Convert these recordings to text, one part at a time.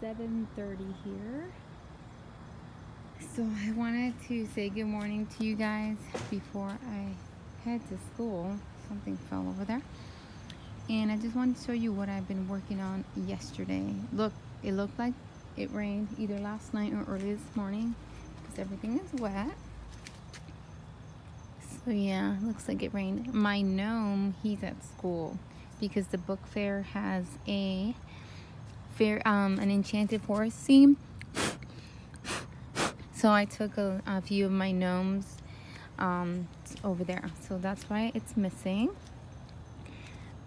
7:30 here. So I wanted to say good morning to you guys before I head to school. Something fell over there. And I just wanted to show you what I've been working on yesterday. Look, it looked like it rained either last night or early this morning because everything is wet. So yeah, looks like it rained. My gnome, he's at school because the book fair has an enchanted forest theme. So I took a few of my gnomes over there. So that's why it's missing.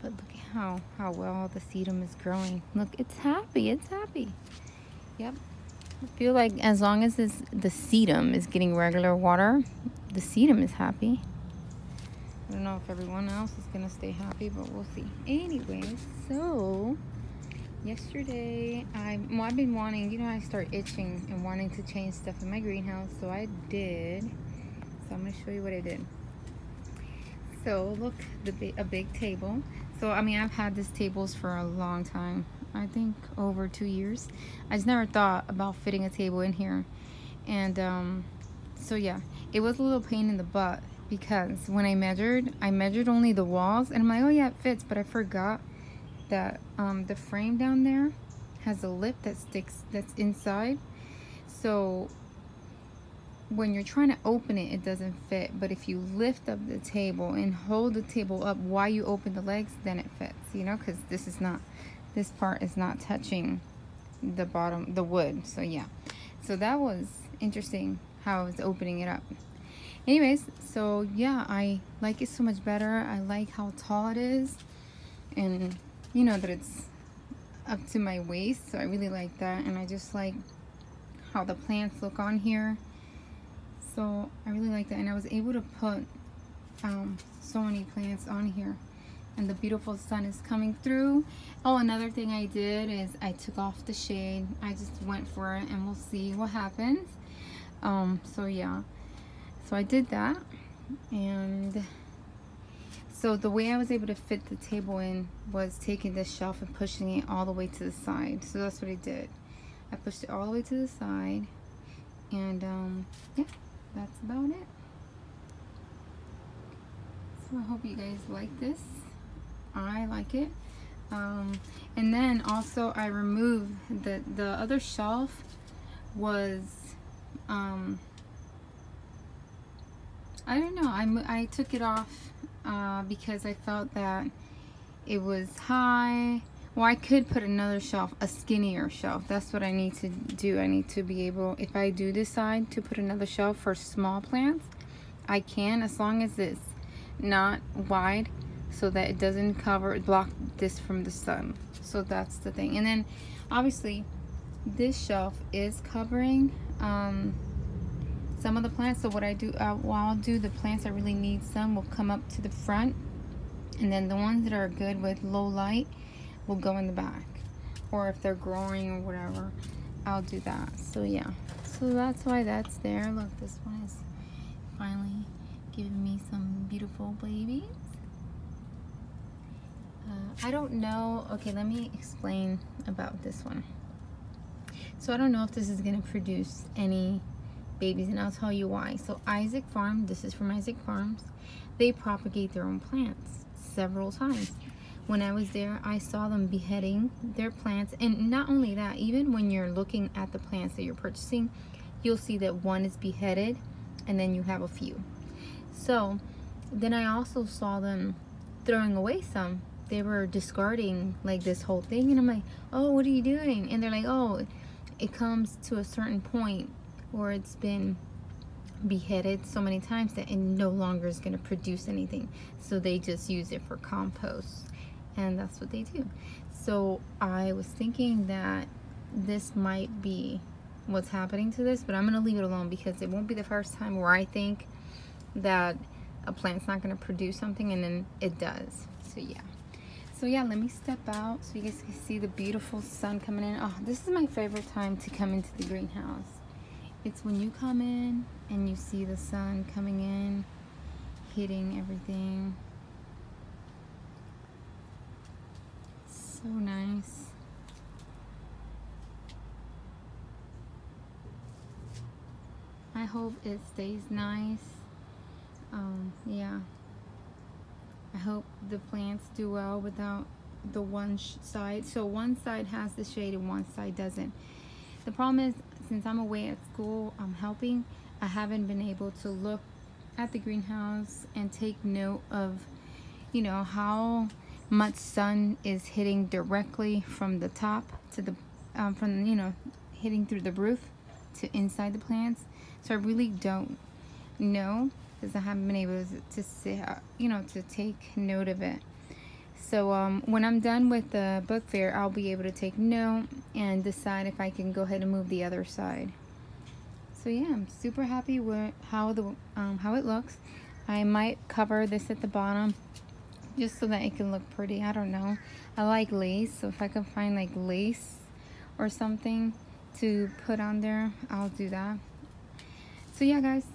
But look at how well the sedum is growing. Look, it's happy. It's happy. Yep. I feel like as long as the sedum is getting regular water, the sedum is happy. I don't know if everyone else is going to stay happy, but we'll see. Anyway, so yesterday, I've been wanting, I start itching and wanting to change stuff in my greenhouse, so I did. So I'm going to show you what I did. So look, a big table. So I've had these tables for a long time. I think over 2 years. I just never thought about fitting a table in here. And so yeah, it was a little pain in the butt because when I measured only the walls, and I'm like, oh yeah, it fits, but I forgot that the frame down there has a lip that's inside. So when you're trying to open it, it doesn't fit. But if you lift up the table and hold the table up while you open the legs, then it fits, because this part is not touching the bottom, the wood. So yeah, so that was interesting how I was opening it up. Anyways, so yeah, I like it so much better. I like how tall it is, and that it's up to my waist, so I really like that. And I just like how the plants look on here, so I really like that. And I was able to put so many plants on here, and the beautiful sun is coming through. Oh, another thing I did is I took off the shade. I just went for it, and we'll see what happens. So yeah, so I did that. And so the way I was able to fit the table in was taking this shelf and pushing it all the way to the side. So that's what I did. I pushed it all the way to the side, and yeah, that's about it. So I hope you guys like this. I like it. And then also I removed the other shelf was I don't know, I took it off because I felt that it was high. Well, I could put another shelf, a skinnier shelf. That's what I need to do. I need to be able, if I do decide to put another shelf for small plants, I can, as long as it's not wide so that it doesn't block this from the sun. So that's the thing. And then obviously this shelf is covering some of the plants. So what I do, I'll do the plants that really need sun will come up to the front, and then the ones that are good with low light will go in the back, or if they're growing or whatever, I'll do that. So yeah, so that's why that's there. Look, this one is finally giving me some beautiful babies. I don't know. Okay, let me explain about this one. So I don't know if this is gonna produce any babies, and I'll tell you why. So Isaac Farm, this is from Isaac Farms, they propagate their own plants several times. When I was there, I saw them beheading their plants. And not only that, even when you're looking at the plants that you're purchasing, you'll see that one is beheaded and then you have a few. So then I also saw them throwing away some. They were discarding like this whole thing, and I'm like, oh, what are you doing? And they're like, oh, it comes to a certain point where it's been beheaded so many times that it no longer is going to produce anything, so they just use it for compost, and that's what they do. So I was thinking that this might be what's happening to this, but I'm going to leave it alone because it won't be the first time where I think that a plant's not going to produce something and then it does. So yeah, let me step out so you guys can see the beautiful sun coming in. Oh, this is my favorite time to come into the greenhouse. It's when you come in and you see the sun coming in, hitting everything. So nice. I hope it stays nice. Yeah, I hope the plants do well without the one side. So one side has the shade and one side doesn't. The problem is, since I'm away at school, I'm helping, I haven't been able to look at the greenhouse and take note of, you know, how much sun is hitting directly from the top to the, from, you know, hitting through the roof to inside the plants. So I really don't know, because I haven't been able to see, you know, to take note of it. So when I'm done with the book fair, I'll be able to take note and decide if I can go ahead and move the other side. So yeah, I'm super happy with how it looks. I might cover this at the bottom just so that it can look pretty. I don't know. I like lace, so if I can find like lace or something to put on there, I'll do that. So yeah, guys,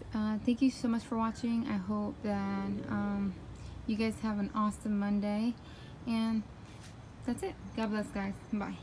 thank you so much for watching. I hope that you guys have an awesome Monday, and that's it. God bless, guys. Bye.